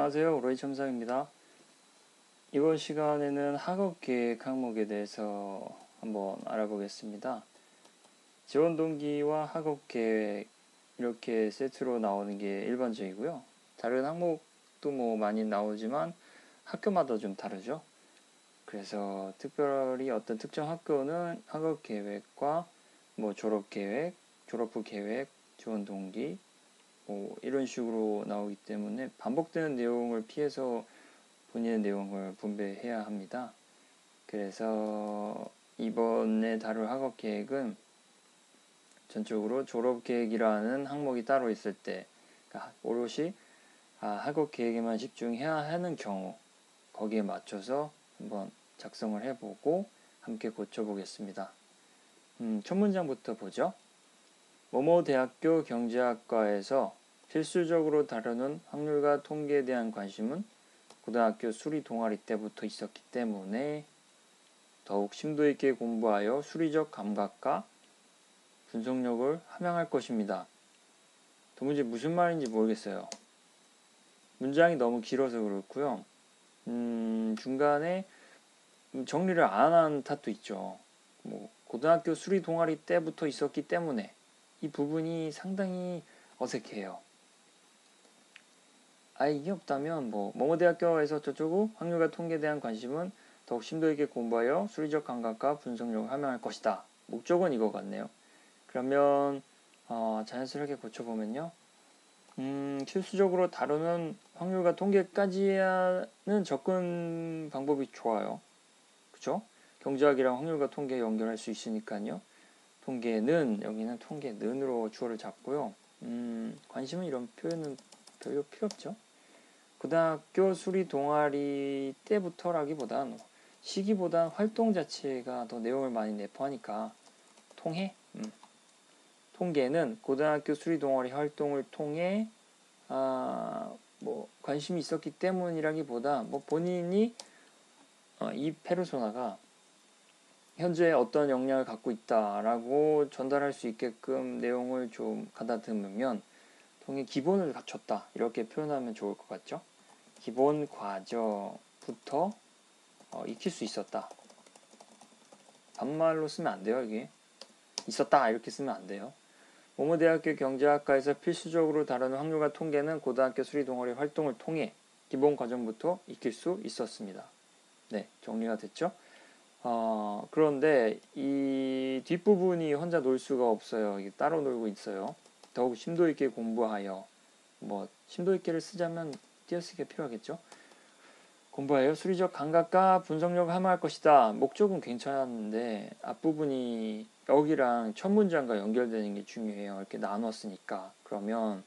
안녕하세요. 로이 첨상입니다. 이번 시간에는 학업계획 항목에 대해서 한번 알아보겠습니다. 지원 동기와 학업계획 이렇게 세트로 나오는 게 일반적이고요. 다른 항목도 많이 나오지만 학교마다 좀 다르죠. 그래서 특별히 어떤 특정 학교는 학업계획과 졸업계획, 졸업 후 계획, 지원 동기 이런 식으로 나오기 때문에 반복되는 내용을 피해서 본인의 내용을 분배해야 합니다. 그래서 이번에 다룰 학업 계획은 전적으로 졸업 계획이라는 항목이 따로 있을 때, 그러니까 오롯이 학업 계획에만 집중해야 하는 경우, 거기에 맞춰서 한번 작성을 해보고 함께 고쳐보겠습니다. 첫 문장부터 보죠. 뭐뭐 대학교 경제학과에서 필수적으로 다루는 확률과 통계에 대한 관심은 고등학교 수리 동아리 때부터 있었기 때문에 더욱 심도 있게 공부하여 수리적 감각과 분석력을 함양할 것입니다. 도무지 무슨 말인지 모르겠어요. 문장이 너무 길어서 그렇고요. 중간에 정리를 안 한 탓도 있죠. 고등학교 수리 동아리 때부터 있었기 때문에 이 부분이 상당히 어색해요. 이게 없다면 뭐뭐대학교에서 저쩌고 확률과 통계에 대한 관심은 더욱 심도 있게 공부하여 수리적 감각과 분석력을 함양할 것이다. 목적은 이거 같네요. 그러면 자연스럽게 고쳐보면요. 필수적으로 다루는 확률과 통계까지는 접근 방법이 좋아요. 그쵸? 경제학이랑 확률과 통계 연결할 수 있으니까요. 통계는, 여기는 통계는으로 주어를 잡고요. 관심은 이런 표현은 별로 필요 없죠. 고등학교 수리 동아리 때부터라기보단 시기보단 활동 자체가 더 내용을 많이 내포하니까 통해? 통계는 고등학교 수리 동아리 활동을 통해 관심이 있었기 때문이라기보다 본인이 이 페르소나가 현재 어떤 역량을 갖고 있다라고 전달할 수 있게끔 내용을 좀 가다듬으면 통해 기본을 갖췄다 이렇게 표현하면 좋을 것 같죠. 기본 과정부터 익힐 수 있었다. 반말로 쓰면 안 돼요. 이게 있었다 이렇게 쓰면 안 돼요. 모모대학교 경제학과에서 필수적으로 다루는 확률과 통계는 고등학교 수리 동아리 활동을 통해 기본 과정부터 익힐 수 있었습니다. 네, 정리가 됐죠? 그런데 이 뒷부분이 혼자 놀 수가 없어요. 이게 따로 놀고 있어요. 더욱 심도 있게 공부하여 심도 있게를 쓰자면 띄어쓰기가 필요하겠죠? 공부하여 수리적 감각과 분석력을 함양할 것이다. 목적은 괜찮았는데 앞부분이 여기랑 첫 문장과 연결되는 게 중요해요. 이렇게 나눴으니까. 그러면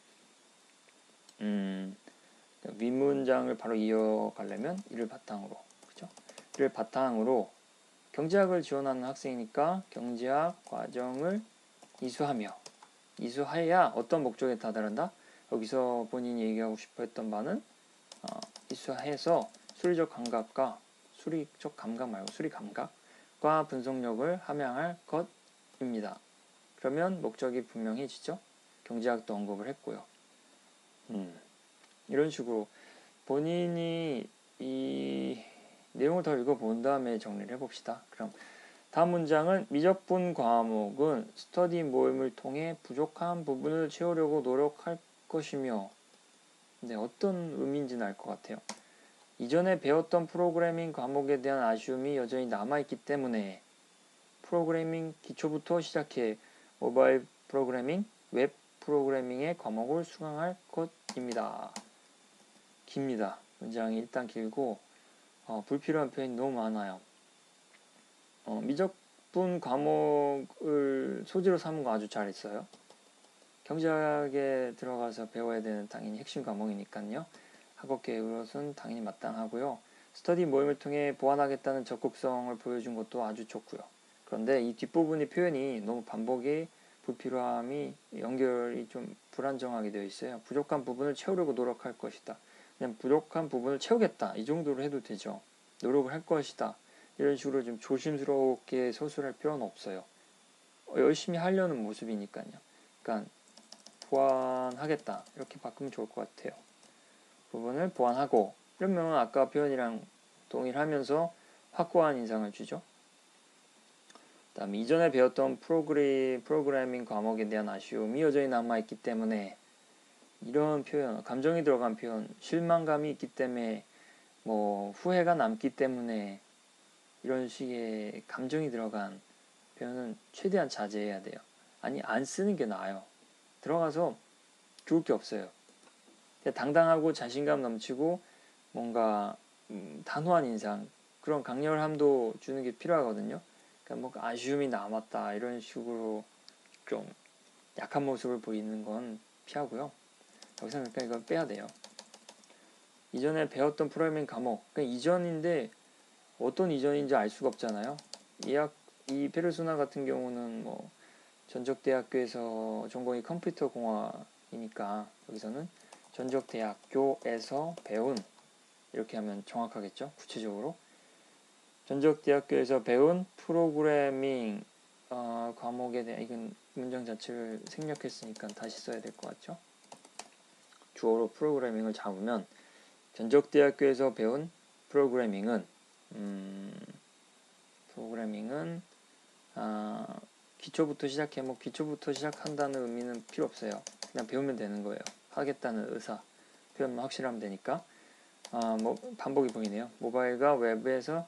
윗문장을 바로 이어가려면 이를 바탕으로, 그죠? 이를 바탕으로 경제학을 지원하는 학생이니까 경제학 과정을 이수해야 어떤 목적에 다다른다? 여기서 본인이 얘기하고 싶어 했던 바는 이수해서 수리적 감각과 수리적 감각 말고 수리 감각과 분석력을 함양할 것입니다. 그러면 목적이 분명해지죠? 경제학도 언급을 했고요. 이런 식으로 본인이 이 내용을 더 읽어본 다음에 정리를 해봅시다. 그럼 다음 문장은 미적분 과목은 스터디 모임을 통해 부족한 부분을 채우려고 노력할 것이며 어떤 의미인지는 알 것 같아요. 이전에 배웠던 프로그래밍 과목에 대한 아쉬움이 여전히 남아있기 때문에 프로그래밍 기초부터 시작해 모바일 프로그래밍, 웹 프로그래밍의 과목을 수강할 것입니다. 깁니다. 문장이 일단 길고 불필요한 표현이 너무 많아요. 미적분 과목을 소재로 삼은 거 아주 잘했어요. 경제학에 들어가서 배워야 되는 당연히 핵심 과목이니까요. 학업 계획으로서는 당연히 마땅하고요. 스터디 모임을 통해 보완하겠다는 적극성을 보여준 것도 아주 좋고요. 그런데 이 뒷부분의 표현이 너무 반복이 불필요함이 연결이 좀 불안정하게 되어 있어요. 부족한 부분을 채우려고 노력할 것이다. 그냥 부족한 부분을 채우겠다 이 정도로 해도 되죠. 노력을 할 것이다. 이런 식으로 좀 조심스럽게 서술할 필요는 없어요. 열심히 하려는 모습이니까요. 그러니까 보완하겠다 이렇게 바꾸면 좋을 것 같아요. 부분을 보완하고, 이러면 아까 표현이랑 동일하면서 확고한 인상을 주죠. 다음 이전에 배웠던 프로그래밍 과목에 대한 아쉬움이 여전히 남아있기 때문에, 이런 표현, 감정이 들어간 표현, 실망감이 있기 때문에, 뭐 후회가 남기 때문에, 이런 식의 감정이 들어간 표현은 최대한 자제해야 돼요. 아니, 안 쓰는 게 나아요. 들어가서 좋을 게 없어요. 당당하고 자신감 넘치고 뭔가 단호한 인상, 그런 강렬함도 주는 게 필요하거든요. 그러니까 뭐 아쉬움이 남았다 이런 식으로 좀 약한 모습을 보이는 건 피하고요. 여기서 그러니까 이걸 빼야 돼요. 이전에 배웠던 프로그래밍 과목, 그러니까 이전인데 어떤 이전인지 알 수가 없잖아요. 이 페르소나 같은 경우는 뭐 전적대학교에서 전공이 컴퓨터공학이니까 여기서는 전적대학교에서 배운, 이렇게 하면 정확하겠죠? 구체적으로 전적대학교에서 배운 프로그래밍 과목에 대한, 이건 문장 자체를 생략했으니까 다시 써야 될 것 같죠? 주어로 프로그래밍을 잡으면 전적대학교에서 배운 프로그래밍은 기초부터 시작해. 뭐 기초부터 시작한다는 의미는 필요 없어요. 그냥 배우면 되는 거예요. 하겠다는 의사 표현만 확실하면 되니까. 뭐 반복이 보이네요. 모바일과 웹에서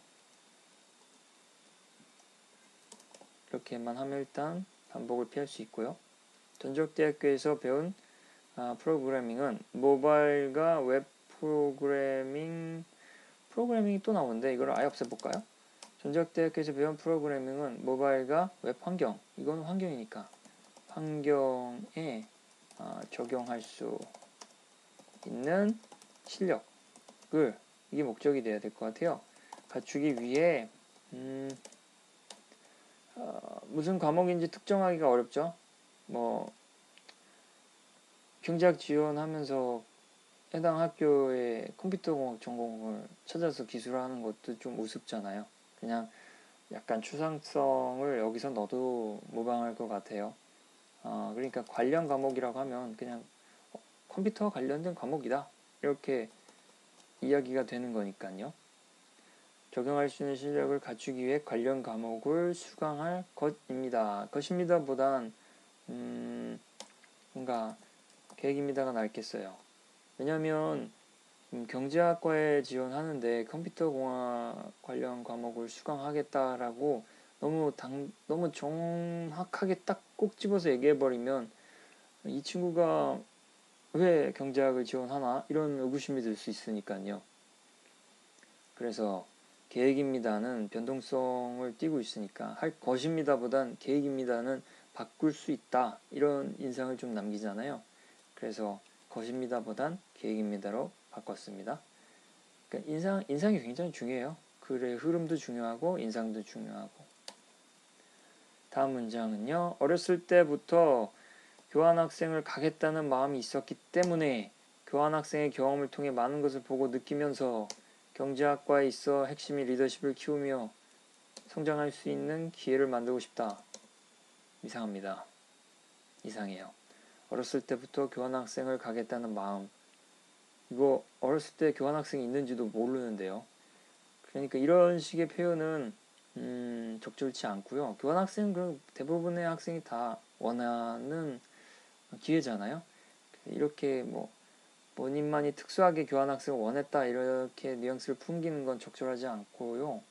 이렇게만 하면 일단 반복을 피할 수 있고요. 전적대학교에서 배운 프로그래밍은 모바일과 웹 프로그래밍이 또 나오는데 이걸 아예 없애볼까요? 전적대학교에서 배운 프로그래밍은 모바일과 웹 환경, 이건 환경이니까 환경에 적용할 수 있는 실력을, 이게 목적이 돼야 될 것 같아요. 갖추기 위해 무슨 과목인지 특정하기가 어렵죠. 뭐 경제학 지원하면서 해당 학교의 컴퓨터공학 전공을 찾아서 기술하는 것도 좀 우습잖아요. 그냥 약간 추상성을 여기서 넣어도 무방할 것 같아요. 그러니까 관련 과목이라고 하면 그냥 컴퓨터와 관련된 과목이다, 이렇게 이야기가 되는 거니까요. 적용할 수 있는 실력을 갖추기 위해 관련 과목을 수강할 것입니다. 보단 뭔가 계획입니다가 낫겠어요. 왜냐하면 경제학과에 지원하는데 컴퓨터공학 관련 과목을 수강하겠다라고 너무 정확하게 딱 꼭 집어서 얘기해버리면 이 친구가 왜 경제학을 지원하나, 이런 의구심이 들 수 있으니까요. 그래서 계획입니다는 변동성을 띠고 있으니까, 할 것입니다 보단 계획입니다는 바꿀 수 있다, 이런 인상을 좀 남기잖아요. 그래서 것입니다 보단 계획입니다로 바꿨습니다. 그러니까 인상이 굉장히 중요해요. 글의 흐름도 중요하고 인상도 중요하고. 다음 문장은요. 어렸을 때부터 교환학생을 가겠다는 마음이 있었기 때문에 교환학생의 경험을 통해 많은 것을 보고 느끼면서 경제학과에 있어 핵심이 리더십을 키우며 성장할 수 있는 기회를 만들고 싶다. 이상합니다. 이상해요. 어렸을 때부터 교환학생을 가겠다는 마음. 이거 어렸을 때 교환학생이 있는지도 모르는데요. 그러니까 이런 식의 표현은 적절치 않고요. 교환학생은 대부분의 학생이 다 원하는 기회잖아요. 이렇게 뭐 본인만이 특수하게 교환학생을 원했다, 이렇게 뉘앙스를 풍기는 건 적절하지 않고요.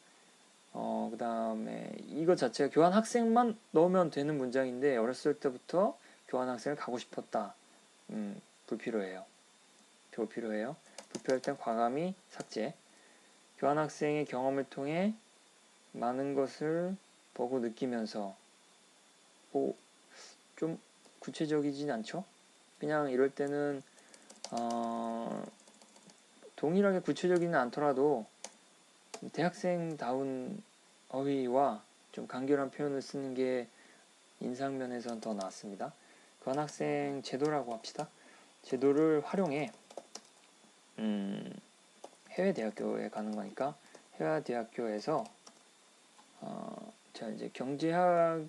그 다음에 이거 자체가 교환학생만 넣으면 되는 문장인데 어렸을 때부터 교환학생을 가고 싶었다. 불필요해요. 불필요할 땐 과감히 삭제. 교환학생의 경험을 통해 많은 것을 보고 느끼면서, 좀 구체적이진 않죠? 그냥 이럴 때는 동일하게 구체적이는 않더라도 대학생다운 어휘와 좀 간결한 표현을 쓰는 게 인상면에선 더 낫습니다. 교환학생 제도라고 합시다. 제도를 활용해 해외 대학교에 가는 거니까 해외 대학교에서 제가 이제 경제학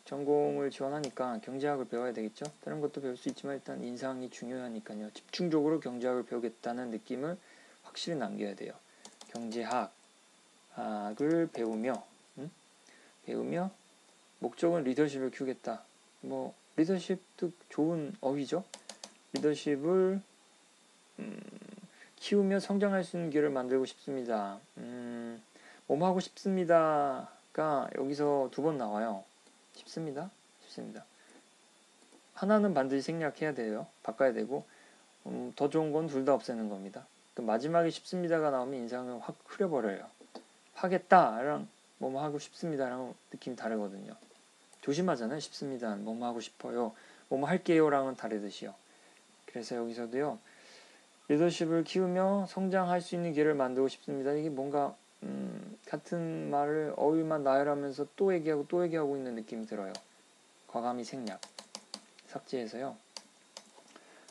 전공을 지원하니까 경제학을 배워야 되겠죠. 다른 것도 배울 수 있지만 일단 인상이 중요하니까요. 집중적으로 경제학을 배우겠다는 느낌을 확실히 남겨야 돼요. 경제학을 배우며 목적은 리더십을 키우겠다. 뭐 리더십도 좋은 어휘죠. 리더십을 키우며 성장할 수 있는 길을 만들고 싶습니다. 뭐뭐 하고 싶습니다가 여기서 2번 나와요. 싶습니다. 하나는 반드시 생략해야 돼요. 바꿔야 되고 더 좋은 건 둘 다 없애는 겁니다. 그 마지막에 싶습니다가 나오면 인상을 확 흐려버려요. 하겠다랑 뭐뭐 하고 싶습니다랑 느낌이 다르거든요. 조심하잖아요. 싶습니다. 뭐뭐 하고 싶어요. 뭐뭐 할게요랑은 다르듯이요. 그래서 여기서도요. 리더십을 키우며 성장할 수 있는 길을 만들고 싶습니다. 이게 뭔가 같은 말을 어휘만 나열하면서 또 얘기하고 있는 느낌이 들어요. 과감히 생략, 삭제해서요.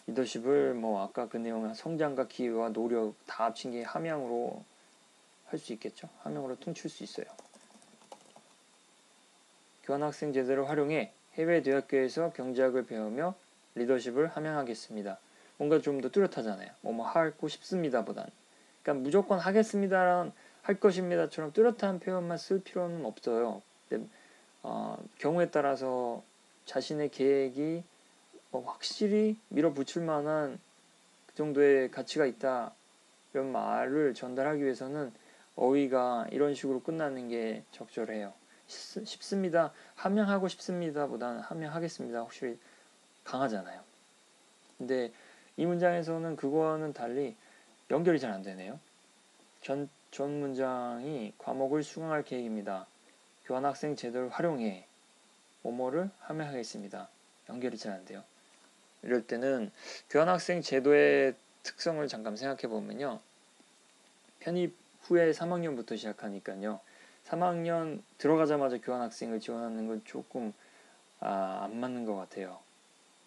리더십을 뭐 아까 그 내용은 성장과 기회와 노력 다 합친 게 함양으로 할 수 있겠죠. 함양으로 퉁칠 수 있어요. 교환학생 제도를 활용해 해외 대학교에서 경제학을 배우며 리더십을 함양하겠습니다. 뭔가 좀 더 뚜렷하잖아요. 뭐뭐 하고 싶습니다 보단. 그러니까 무조건 하겠습니다랑 할 것입니다처럼 뚜렷한 표현만 쓸 필요는 없어요. 근데, 경우에 따라서 자신의 계획이 확실히 밀어붙일 만한 그 정도의 가치가 있다 이런 말을 전달하기 위해서는 어휘가 이런 식으로 끝나는 게 적절해요. 싶습니다. 함양하고 싶습니다 보다는 함양하겠습니다 확실히 강하잖아요. 근데 이 문장에서는 그거와는 달리 연결이 잘 안 되네요. 전 문장이 과목을 수강할 계획입니다. 교환학생 제도를 활용해 뭐뭐를 함양하겠습니다. 연결이 잘 안 돼요. 이럴 때는 교환학생 제도의 특성을 잠깐 생각해 보면요. 편입 후에 3학년부터 시작하니까요. 3학년 들어가자마자 교환학생을 지원하는 건 조금 안 맞는 것 같아요.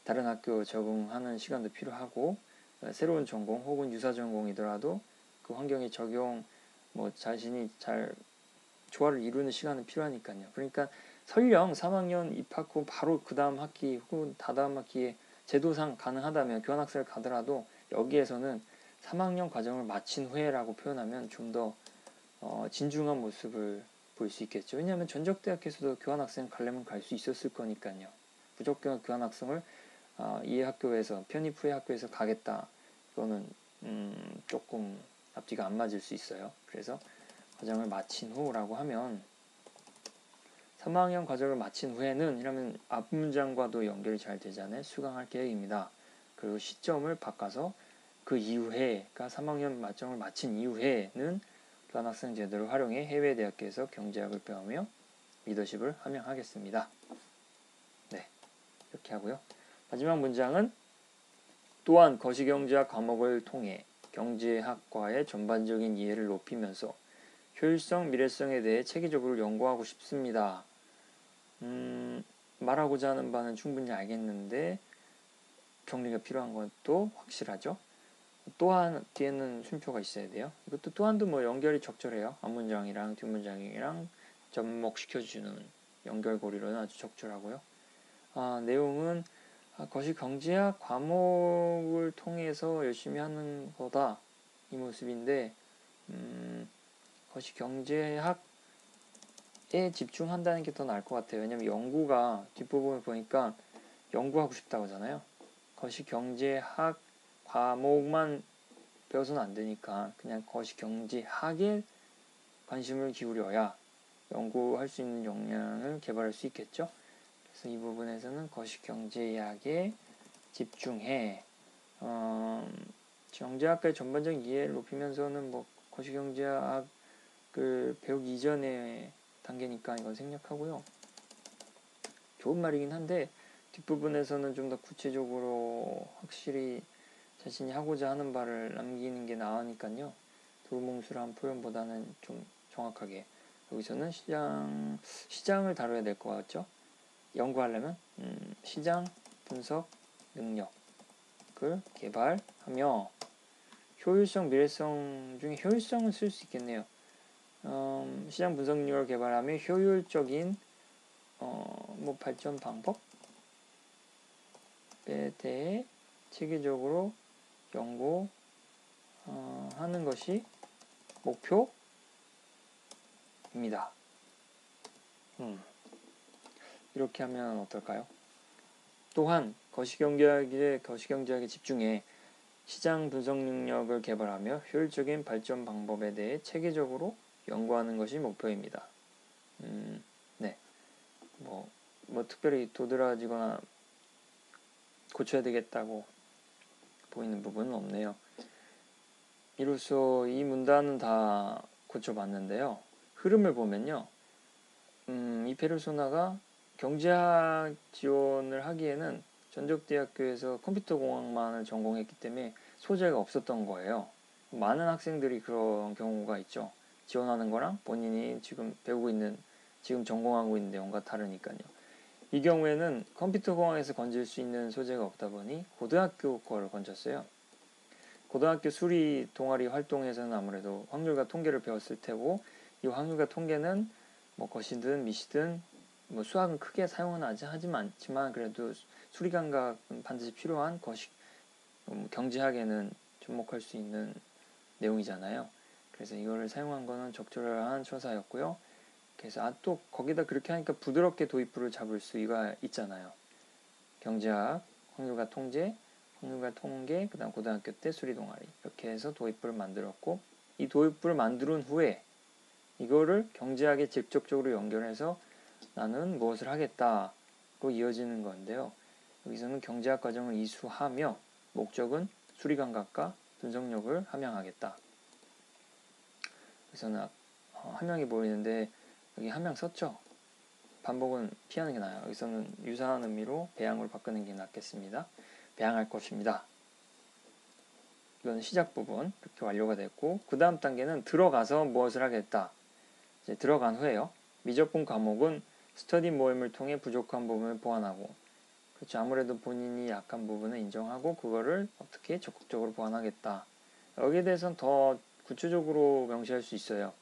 다른 학교 적응하는 시간도 필요하고 새로운 전공 혹은 유사 전공이더라도 그 환경에 적용 자신이 잘 조화를 이루는 시간은 필요하니까요. 그러니까 설령 3학년 입학 후 바로 그 다음 학기 혹은 다다음 학기에 제도상 가능하다면 교환학생을 가더라도 여기에서는 3학년 과정을 마친 후에라고 표현하면 좀 더 진중한 모습을 볼 수 있겠죠. 왜냐하면 전적대학에서도 교환학생 가려면 갈 수 있었을 거니까요. 무조건 교환학생을 이 학교에서 편입 후에 학교에서 가겠다. 이거는 조금 앞뒤가 안 맞을 수 있어요. 그래서 과정을 마친 후라고 하면 3학년 과정을 마친 후에는 이러면 앞 문장과도 연결이 잘 되잖아요. 수강할 계획입니다. 그리고 시점을 바꿔서 그 이후에가 3학년 과정을 마친 이후에는 교환학생 제도를 활용해 해외 대학교에서 경제학을 배우며 리더십을 함양하겠습니다. 네, 이렇게 하고요. 마지막 문장은 또한 거시경제학 과목을 통해 경제학과의 전반적인 이해를 높이면서 효율성, 미래성에 대해 체계적으로 연구하고 싶습니다. 말하고자 하는 바는 충분히 알겠는데 정리가 필요한 것도 확실하죠. 또한 뒤에는 쉼표가 있어야 돼요. 이것도 또한도 연결이 적절해요. 앞문장이랑 뒷문장이랑 접목시켜주는 연결고리로는 아주 적절하고요. 내용은 거시 경제학 과목을 통해서 열심히 하는 거다 이 모습인데 거시 경제학에 집중한다는 게 더 나을 것 같아요. 왜냐면 연구가 뒷부분을 보니까 연구하고 싶다고 하잖아요. 거시 경제학 과목만 배워서는 안 되니까 그냥 거시 경제학에 관심을 기울여야 연구할 수 있는 역량을 개발할 수 있겠죠. 그래서 이 부분에서는 거시 경제학에 집중해 경제학과의 전반적인 이해를 높이면서는 거시 경제학을 배우기 이전의 단계니까 이건 생략하고요. 좋은 말이긴 한데 뒷부분에서는 좀 더 구체적으로 확실히 자신이 하고자 하는 바를 남기는 게 나으니까요. 두루뭉술한 표현보다는 좀 정확하게 여기서는 시장을 다뤄야 될 것 같죠. 연구하려면 시장 분석 능력을 개발하며 효율성, 미래성 중에 효율성을 쓸 수 있겠네요. 시장 분석 능력을 개발하며 효율적인 뭐 발전 방법에 대해 체계적으로 연구하는 것이 목표입니다. 이렇게 하면 어떨까요? 또한 거시경제학에 집중해 시장 분석 능력을 개발하며 효율적인 발전 방법에 대해 체계적으로 연구하는 것이 목표입니다. 네. 뭐 특별히 도드라지거나 고쳐야 되겠다고 보이는 부분은 없네요. 이로써 이 문단은 다 고쳐봤는데요. 흐름을 보면요. 이 페르소나가 경제학 지원을 하기에는 전적대학교에서 컴퓨터공학만을 전공했기 때문에 소재가 없었던 거예요. 많은 학생들이 그런 경우가 있죠. 지원하는 거랑 본인이 지금 배우고 있는, 지금 전공하고 있는 내용과 다르니까요. 이 경우에는 컴퓨터공학에서 건질 수 있는 소재가 없다 보니 고등학교 거를 건졌어요. 고등학교 수리 동아리 활동에서는 아무래도 확률과 통계를 배웠을 테고, 이 확률과 통계는 뭐 것이든 미시든 뭐 수학은 크게 사용은 하지만 않지만 그래도 수리 감각은 반드시 필요한 경제학에는 접목할 수 있는 내용이잖아요. 그래서 이거를 사용한 거는 적절한 처사였고요. 그래서 또 거기다 그렇게 하니까 부드럽게 도입부를 잡을 수가 있잖아요. 경제학, 확률과 통계, 그 다음 고등학교 때 수리 동아리 이렇게 해서 도입부를 만들었고, 이 도입부를 만든 후에 이거를 경제학에 직접적으로 연결해서 나는 무엇을 하겠다로 이어지는 건데요. 여기서는 경제학 과정을 이수하며 목적은 수리 감각과 분석력을 함양하겠다. 그래서는 함양이 보이는데 여기 함양 썼죠? 반복은 피하는 게 나아요. 여기서는 유사한 의미로 배양으로 바꾸는 게 낫겠습니다. 배양할 것입니다. 이건 시작 부분 이렇게 완료가 됐고, 그 다음 단계는 들어가서 무엇을 하겠다. 이제 들어간 후에요. 미적분 과목은 스터디 모임을 통해 부족한 부분을 보완하고, 그렇죠. 아무래도 본인이 약한 부분을 인정하고 그거를 어떻게 적극적으로 보완하겠다. 여기에 대해서는 더 구체적으로 명시할 수 있어요.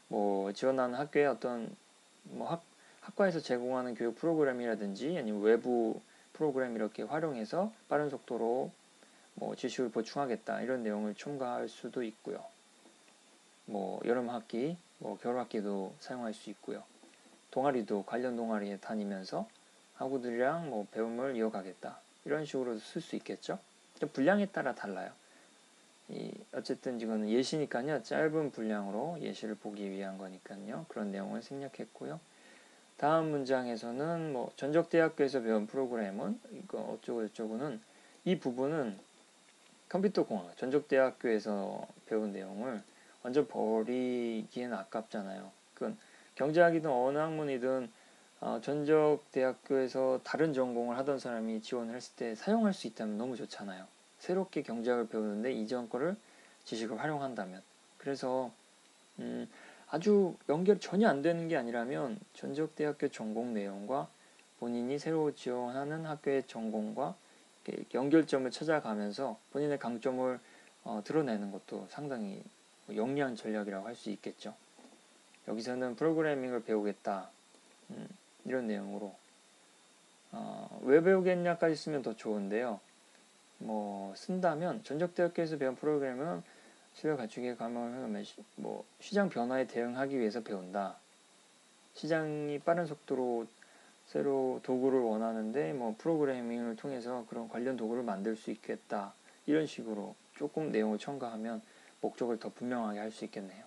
뭐 지원하는 학교의 어떤 학과에서 제공하는 교육 프로그램이라든지 아니면 외부 프로그램 이렇게 활용해서 빠른 속도로 지식을 보충하겠다 이런 내용을 첨가할 수도 있고요. 여름 학기, 겨울 학기도 사용할 수 있고요. 동아리도 관련 동아리에 다니면서 학우들이랑 배움을 이어가겠다 이런 식으로 쓸 수 있겠죠. 분량에 따라 달라요. 어쨌든 이거는 예시니까요. 짧은 분량으로 예시를 보기 위한 거니까요. 그런 내용을 생략했고요. 다음 문장에서는 전적대학교에서 배운 프로그램은 이거 어쩌고 저쩌고는, 이 부분은 컴퓨터공학 전적대학교에서 배운 내용을 완전 버리기엔 아깝잖아요. 그건 경제학이든 어느 학문이든 전적대학교에서 다른 전공을 하던 사람이 지원을 했을 때 사용할 수 있다면 너무 좋잖아요. 새롭게 경제학을 배우는데 이전 거를 지식을 활용한다면. 그래서 아주 연결 전혀 안 되는 게 아니라면 전적대학교 전공 내용과 본인이 새로 지원하는 학교의 전공과 연결점을 찾아가면서 본인의 강점을 드러내는 것도 상당히 영리한 전략이라고 할 수 있겠죠. 여기서는 프로그래밍을 배우겠다 이런 내용으로 왜 배우겠냐까지 쓰면 더 좋은데요. 쓴다면 전적대학교에서 배운 프로그램은 실력 갖추기에 감을 하면 시장 변화에 대응하기 위해서 배운다. 시장이 빠른 속도로 새로 도구를 원하는데 프로그래밍을 통해서 그런 관련 도구를 만들 수 있겠다. 이런 식으로 조금 내용을 첨가하면 목적을 더 분명하게 할 수 있겠네요.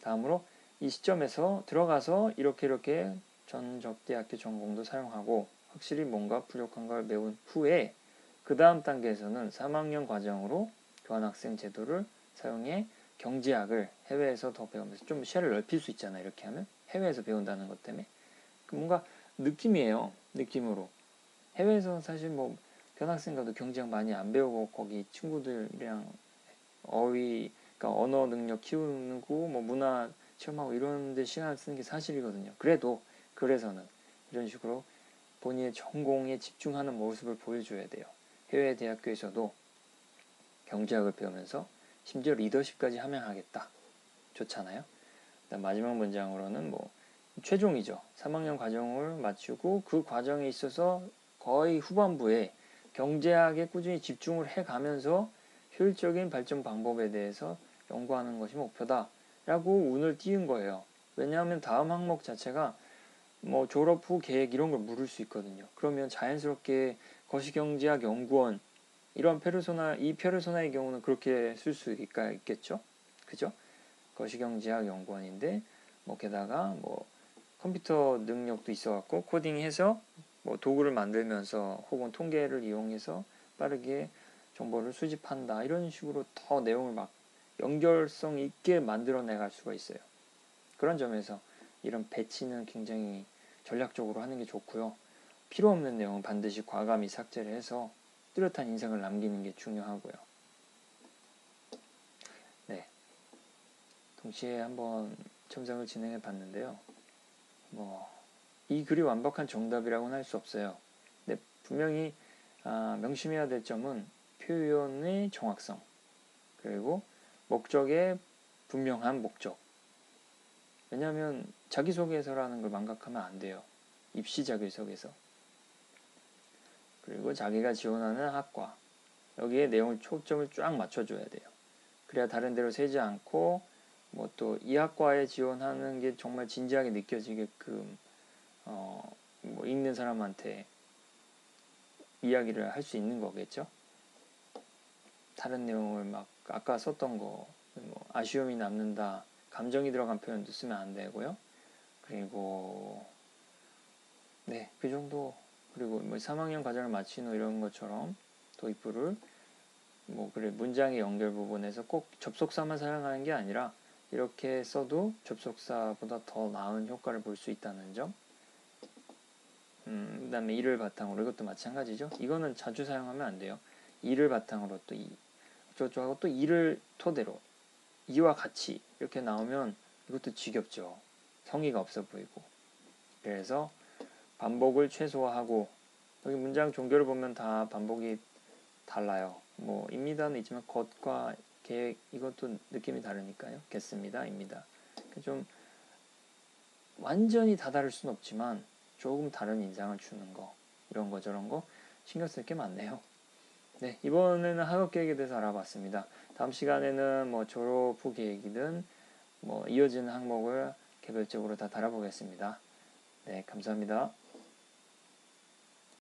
다음으로 이 시점에서 들어가서 이렇게 전적대학교 전공도 사용하고 확실히 뭔가 부족한 걸 배운 후에 그 다음 단계에서는 3학년 과정으로 교환학생 제도를 사용해 경제학을 해외에서 더 배우면서 좀 시야를 넓힐 수 있잖아요. 이렇게 하면 해외에서 배운다는 것 때문에 뭔가 느낌이에요. 느낌으로 해외에서는 사실 교환학생 가도 경제학 많이 안 배우고 거기 친구들이랑 그러니까 언어 능력 키우고 문화 체험하고 이런 데 시간을 쓰는 게 사실이거든요. 그래서는 이런 식으로 본인의 전공에 집중하는 모습을 보여줘야 돼요. 해외 대학교에서도 경제학을 배우면서 심지어 리더십까지 함양하겠다. 좋잖아요. 마지막 문장으로는 최종이죠. 3학년 과정을 마치고 그 과정에 있어서 거의 후반부에 경제학에 꾸준히 집중을 해가면서 효율적인 발전 방법에 대해서 연구하는 것이 목표다 라고 운을 띄운 거예요. 왜냐하면 다음 항목 자체가 뭐 졸업 후 계획 이런 걸 물을 수 있거든요. 그러면 자연스럽게 거시경제학 연구원 이런 이 페르소나의 경우는 그렇게 쓸 수 있겠죠? 그죠? 거시경제학 연구원인데 뭐 게다가 뭐 컴퓨터 능력도 있어갖고 코딩해서 뭐 도구를 만들면서 혹은 통계를 이용해서 빠르게 정보를 수집한다 이런 식으로 더 내용을 막 연결성 있게 만들어내 갈 수가 있어요. 그런 점에서 이런 배치는 굉장히 전략적으로 하는 게 좋고요. 필요 없는 내용은 반드시 과감히 삭제를 해서 뚜렷한 인상을 남기는 게 중요하고요. 네, 동시에 한번 첨삭을 진행해 봤는데요. 이 글이 완벽한 정답이라고는 할 수 없어요. 근데 분명히 명심해야 될 점은 표현의 정확성, 그리고 목적의 분명한 목적. 왜냐하면 자기소개서라는 걸 망각하면 안 돼요. 입시 자기소개서. 그리고 자기가 지원하는 학과. 여기에 내용을 초점을 쫙 맞춰줘야 돼요. 그래야 다른 데로 새지 않고 뭐 또 이 학과에 지원하는 게 정말 진지하게 느껴지게끔 뭐 읽는 사람한테 이야기를 할 수 있는 거겠죠. 다른 내용을 막 아까 썼던 거 뭐 아쉬움이 남는다, 감정이 들어간 표현도 쓰면 안 되고요. 그리고 네, 그 정도. 그리고 뭐 3학년 과정을 마친 후 이런 것처럼 도입부를 뭐 그래 문장의 연결 부분에서 꼭 접속사만 사용하는 게 아니라 이렇게 써도 접속사보다 더 나은 효과를 볼 수 있다는 점. 그 다음에 이를 바탕으로 이것도 마찬가지죠. 이거는 자주 사용하면 안 돼요. 이를 바탕으로 또 어쩌고저쩌고 또 이를 토대로 이와 같이 이렇게 나오면 이것도 지겹죠. 성의가 없어 보이고. 그래서 반복을 최소화하고 여기 문장 종교를 보면 다 반복이 달라요. 뭐 입니다는 있지만 것과 계획 이것도 느낌이 다르니까요. 겠습니다. 입니다. 좀 완전히 다 다를 수는 없지만 조금 다른 인상을 주는 거 이런 거 저런 거 신경 쓸 게 많네요. 네, 이번에는 학업 계획에 대해서 알아봤습니다. 다음 시간에는 뭐 졸업 후 계획이든 뭐 이어지는 항목을 개별적으로 다 다뤄보겠습니다. 네, 감사합니다.